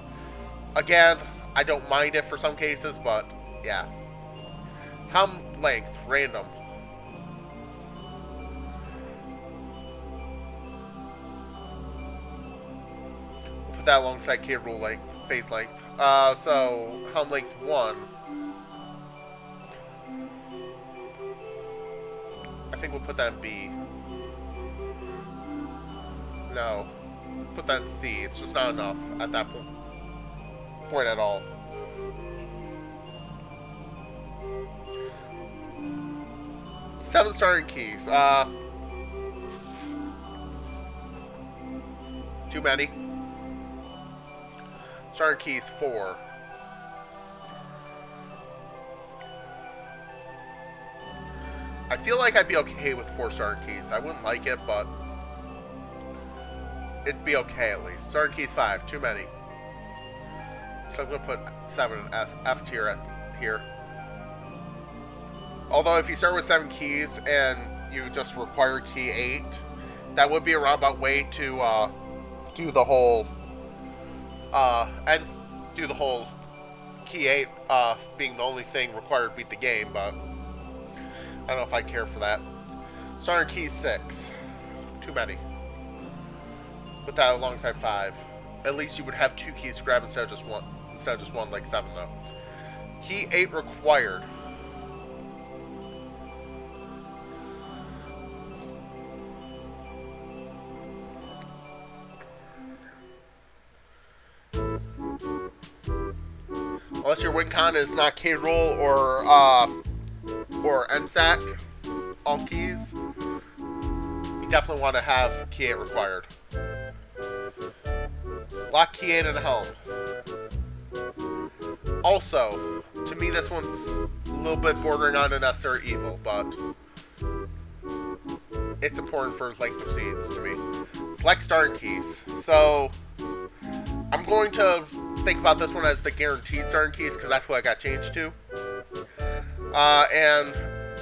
Again, I don't mind it for some cases, but yeah. Helm length, random. Put that alongside K. Rool length, phase length. So Helm length 1. I think we'll put that in B. No. Put that in C. It's just not enough at that point at all. Seven starting keys. Too many. Starting keys 4. I feel like I'd be okay with 4 starting keys. I wouldn't like it, but it'd be okay at least. Starting keys 5. Too many. So I'm gonna put 7 in F tier here. Although if you start with 7 keys and you just require key 8, that would be a roundabout way to do the whole key 8 being the only thing required to beat the game, but I don't know if I care for that. Starting key 6. Too many. Put that alongside 5. At least you would have 2 keys to grab instead of just one. Instead of just 1 like 7 though. Key 8 required. Unless your win con is not K. Rool or NSAC, all keys, you definitely want to have key 8 required. Lock key 8 in a Helm. Also, to me this one's a little bit bordering on a necessary evil, but it's important for length of seeds to me. Select starting keys. So, I'm going to think about this one as the guaranteed starting keys because that's what I got changed to. And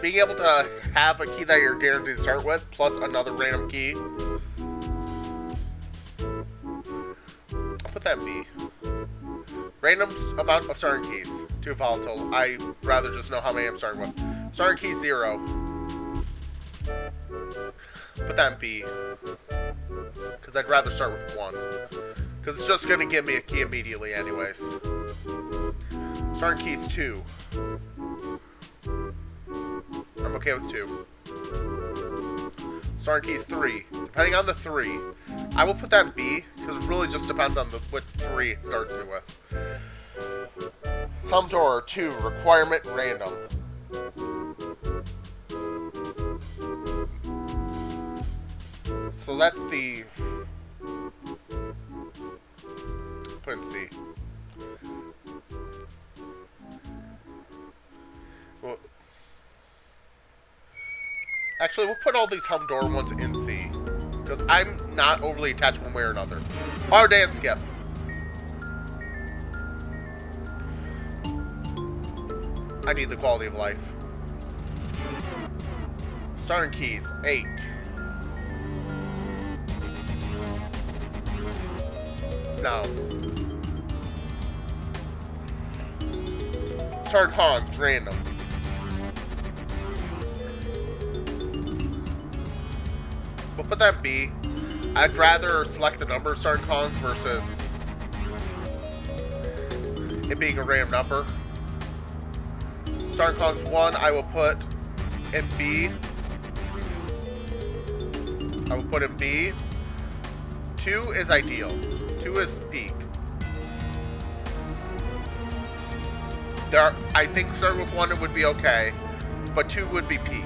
being able to have a key that you're guaranteed to start with, plus another random key. I'll put that in B. Random amount of starting keys. Too volatile. I'd rather just know how many I'm starting with. Starting key 0. Put that in B. Because I'd rather start with 1. Because it's just going to give me a key immediately anyways. Starting keys 2. I'm okay with 2. Starting keys 3. Depending on the 3. I will put that in B, because it really just depends on what 3 it starts me with. Helm door 2. Requirement random. So that's the... Put in C. Well, actually, we'll put all these Helm door ones in C. Because I'm not overly attached one way or another. Auto dance skip. I need the quality of life. Starting keys 8. No. Starting cons random. We'll put that in B. I'd rather select the number of starting cons versus it being a random number. Starting columns 1, I will put in B. I will put in B. 2 is ideal. 2 is peak. I think starting with 1 it would be okay, but 2 would be peak.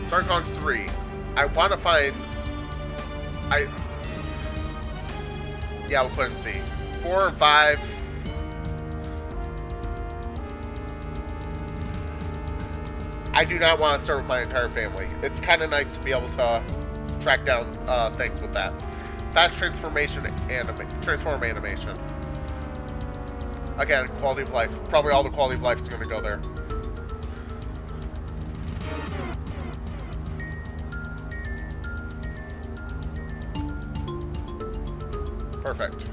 Starting columns 3. I want to find... Yeah, we'll put in C. 4 and 5. I do not want to start with my entire family. It's kind of nice to be able to track down things with that. Fast transform animation. Again, quality of life. Probably all the quality of life is going to go there. Perfect.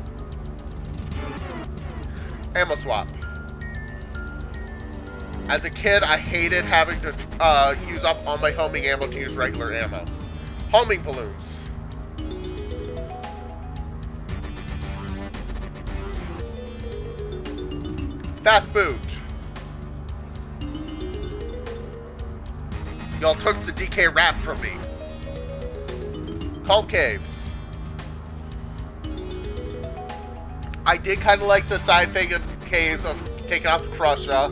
Ammo swap. As a kid, I hated having to use up all my homing ammo to use regular ammo. Homing balloons. Fast boot. Y'all took the DK wrap from me. Calm caves. I did kind of like the side thing in caves of taking out the Crusher.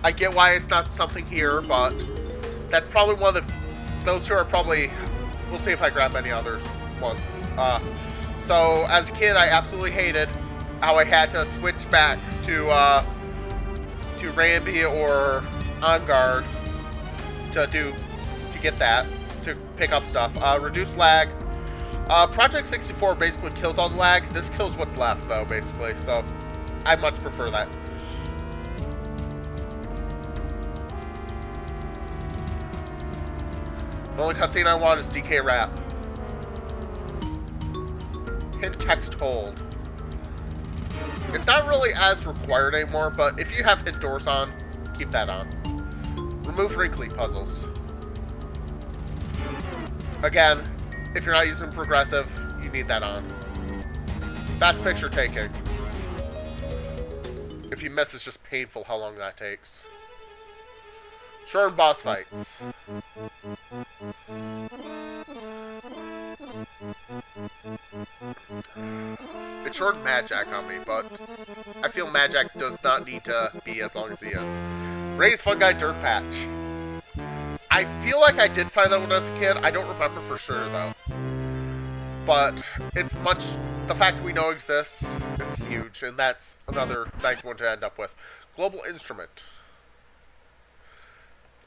I get why it's not something here, but that's probably one of those two are probably... We'll see if I grab any others ones. So, as a kid, I absolutely hated how I had to switch back to Rambi or On Guard to get that, to pick up stuff. Reduce lag. Project 64 basically kills all the lag. This kills what's left, though, basically. So, I much prefer that. The only cutscene I want is DK Rap. Hint text hold. It's not really as required anymore, but if you have hint doors on, keep that on. Remove wrinkly puzzles. Again, if you're not using progressive, you need that on. Fast picture taking. If you miss, it's just painful how long that takes. Short boss fights. It shortened Mad Jack on me, but I feel Mad Jack does not need to be as long as he is. Raise Fungi Dirt Patch. I feel like I did find that one as a kid. I don't remember for sure, though. But it's much... The fact we know exists is huge, and that's another nice one to end up with. Global Instrument.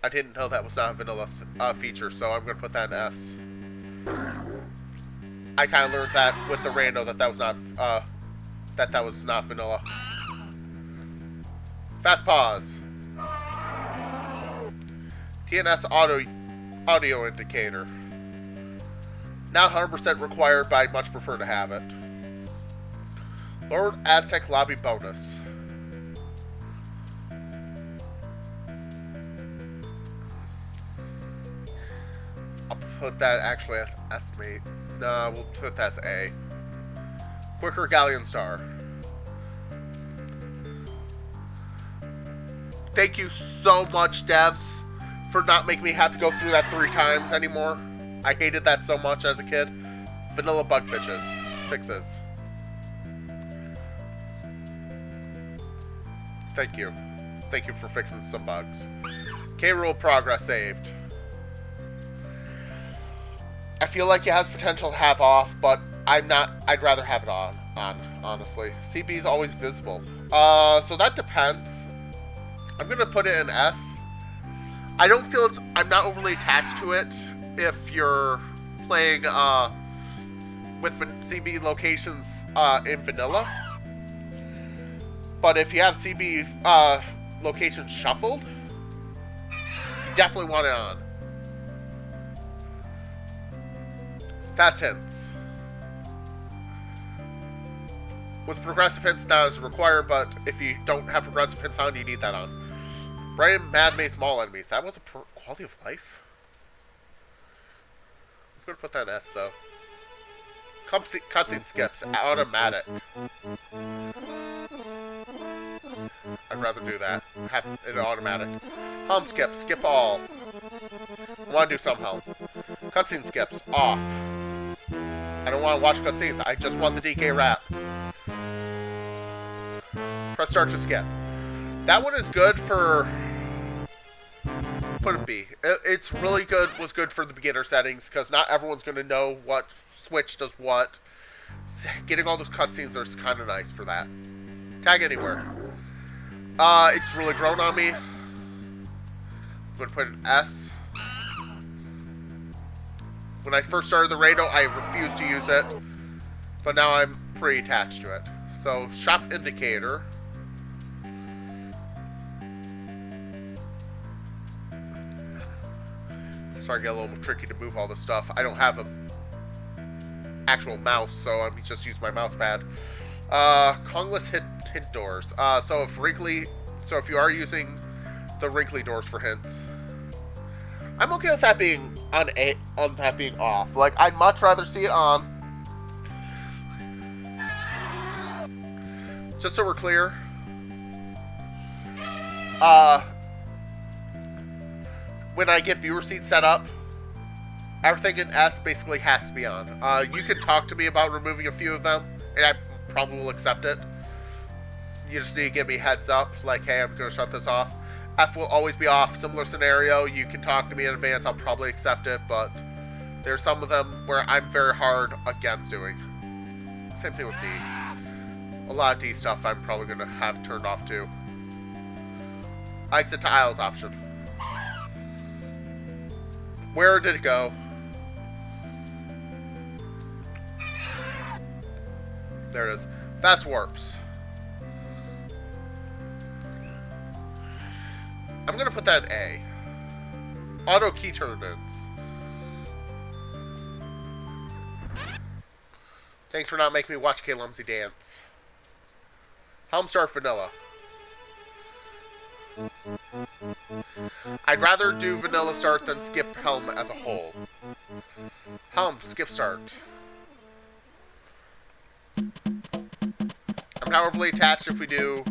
I didn't know that was not a vanilla feature, so I'm going to put that in S. I kind of learned that with the rando that was not vanilla. Fast pause. TNS audio indicator. Not 100% required, but I'd much prefer to have it. Lord Aztec lobby bonus. I'll put that actually as estimate. No, we'll put that as A. Quicker Galleon Star. Thank you so much, devs, for not making me have to go through that 3 times anymore. I hated that so much as a kid. Vanilla bug fixes. Thank you. Thank you for fixing some bugs. K-Rool progress saved. I feel like it has potential to have off, but I'd rather have it on, honestly. CB is always visible. So that depends. I'm gonna put it in S. I don't feel I'm not overly attached to it if you're playing, with CB locations, in vanilla. But if you have CB, locations shuffled, you definitely want it on. Fast hints. With progressive hints, not as required, but if you don't have progressive hints on, you need that on. Bright and Mad Maze Mall enemies. That was a quality of life? I'm gonna put that in S, though. Cutscene skips. Automatic. I'd rather do that. Have it automatic. Helm skip. Skip all. I want to do some helm. Cutscene skips. Off. I don't want to watch cutscenes. I just want the DK rap. Press start to skip. That one is good for... Put it B. It's really good. Was good for the beginner settings because not everyone's going to know what switch does what. Getting all those cutscenes are kind of nice for that. Tag anywhere. It's really grown on me. I'm going to put an S. When I first started the Rado, I refused to use it. But now I'm pretty attached to it. So, shop indicator. Sorry, get a little tricky to move all this stuff. I don't have an actual mouse, so I'm just using my mouse pad. Kongless hint doors. So if you are using the wrinkly doors for hints, I'm okay with that being on that being off. Like, I'd much rather see it on. Just so we're clear. When I get viewer seat set up, everything in S basically has to be on. You can talk to me about removing a few of them, and I probably will accept it. You just need to give me a heads up, like, hey, I'm going to shut this off. F will always be off. Similar scenario, you can talk to me in advance, I'll probably accept it, but there's some of them where I'm very hard against doing. Same thing with D. A lot of D stuff I'm probably going to have turned off too. Exit to aisles option. Where did it go? There it is. Fast warps. I'm going to put that in A. Auto key turn-ins. Thanks for not making me watch K. Lumsy dance. Helm start vanilla. I'd rather do vanilla start than skip Helm as a whole. Helm, skip start. I'm not overly attached if we do...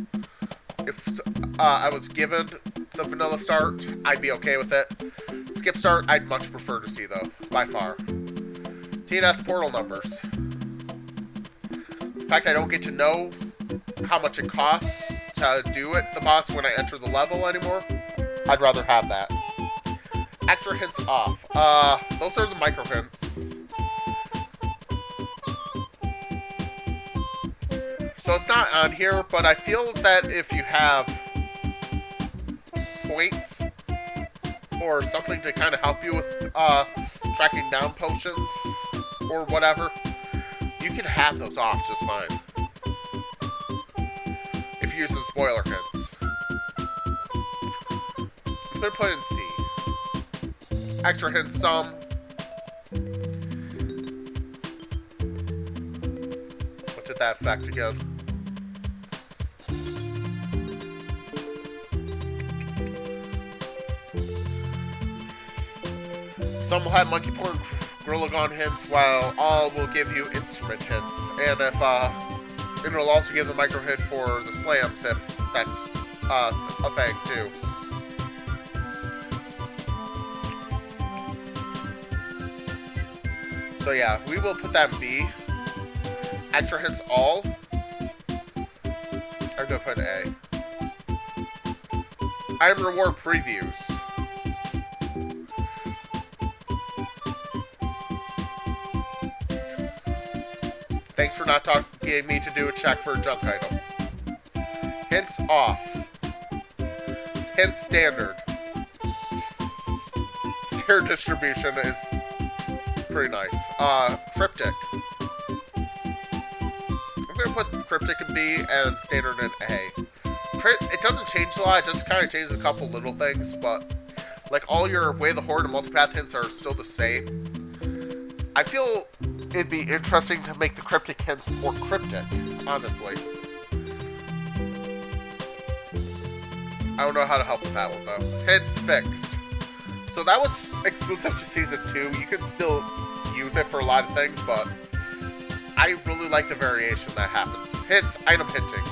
If I was given the vanilla start, I'd be okay with it. Skip start, I'd much prefer to see, though. By far. TNS portal numbers. The fact I don't get to know how much it costs to do it, the boss, when I enter the level anymore, I'd rather have that. Extra hints off. Those are the micro hints. So it's not on here, but I feel that if you have points or something to kind of help you with tracking down potions or whatever, you can have those off just fine. If you're using spoiler hints. I'm going to put it in C. Extra hints some. What did that affect again? Some will have monkey porn gorilla gun hints, while all will give you instrument hints. And if it will also give the micro hint for the slams if that's a thing too. So yeah, we will put that in B. Extra hints all. I'm gonna put an A. Item reward previews. Thanks for not getting me to do a check for a junk item. Hints off. Hints standard. Tier distribution is pretty nice. Cryptic. I'm gonna put cryptic in B and standard in A. It doesn't change a lot, it just kind of changes a couple little things, but like all your Way of the Horde and multipath hints are still the same. I feel it'd be interesting to make the cryptic hints more cryptic, honestly. I don't know how to help with that one, though. Hints fixed. So that was exclusive to Season 2. You can still use it for a lot of things, but I really like the variation that happens. Hints, item hinting.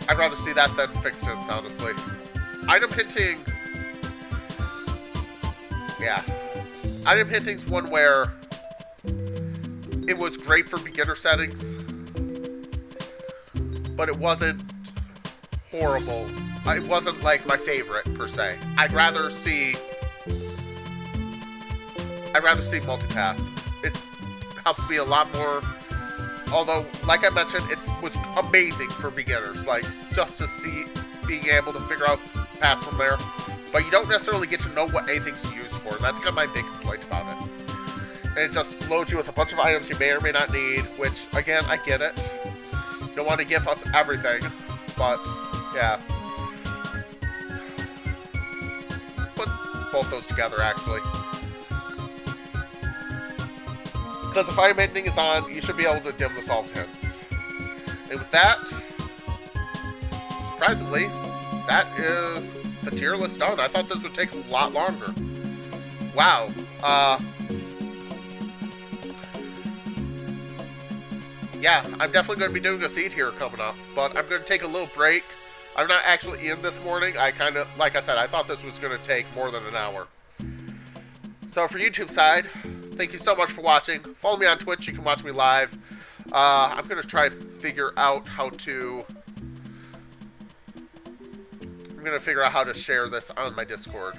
I'd rather see that than fixed hints, honestly. Item hinting... Yeah. Item hinting's one where it was great for beginner settings, but it wasn't horrible. It wasn't, like, my favorite, per se. I'd rather see multipath. It helps me a lot more. Although, like I mentioned, it was amazing for beginners. Like, just to see, being able to figure out paths from there. But you don't necessarily get to know what anything's used for. And that's kind of my big complaint about it. And it just loads you with a bunch of items you may or may not need. Which, again, I get it. You don't want to give us everything. But, yeah. Put both those together, actually. Because if item ending is on, you should be able to dim the solved hints. And with that, surprisingly, that is the tier list done. I thought this would take a lot longer. Wow. Yeah, I'm definitely going to be doing a seed here coming up, but I'm going to take a little break. I'm not actually in this morning. I kind of, like I said, I thought this was going to take more than an hour. So for YouTube side, thank you so much for watching. Follow me on Twitch. You can watch me live. I'm going to try to figure out how to... I'm going to figure out how to share this on my Discord.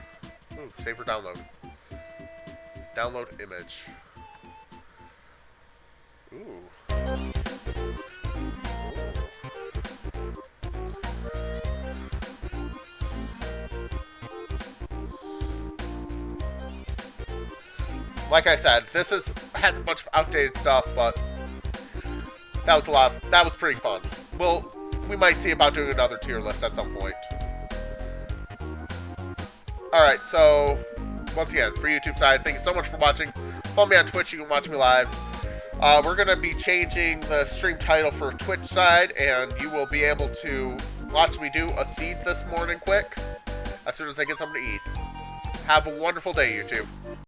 Ooh, save or download. Download image. Ooh. Like I said, this has a bunch of outdated stuff, but that was pretty fun. We might see about doing another tier list at some point. Alright, so once again, for YouTube side, thank you so much for watching. Follow me on Twitch, you can watch me live. We're going to be changing the stream title for Twitch side, and you will be able to watch me do a seed this morning quick, as soon as I get something to eat. Have a wonderful day, YouTube.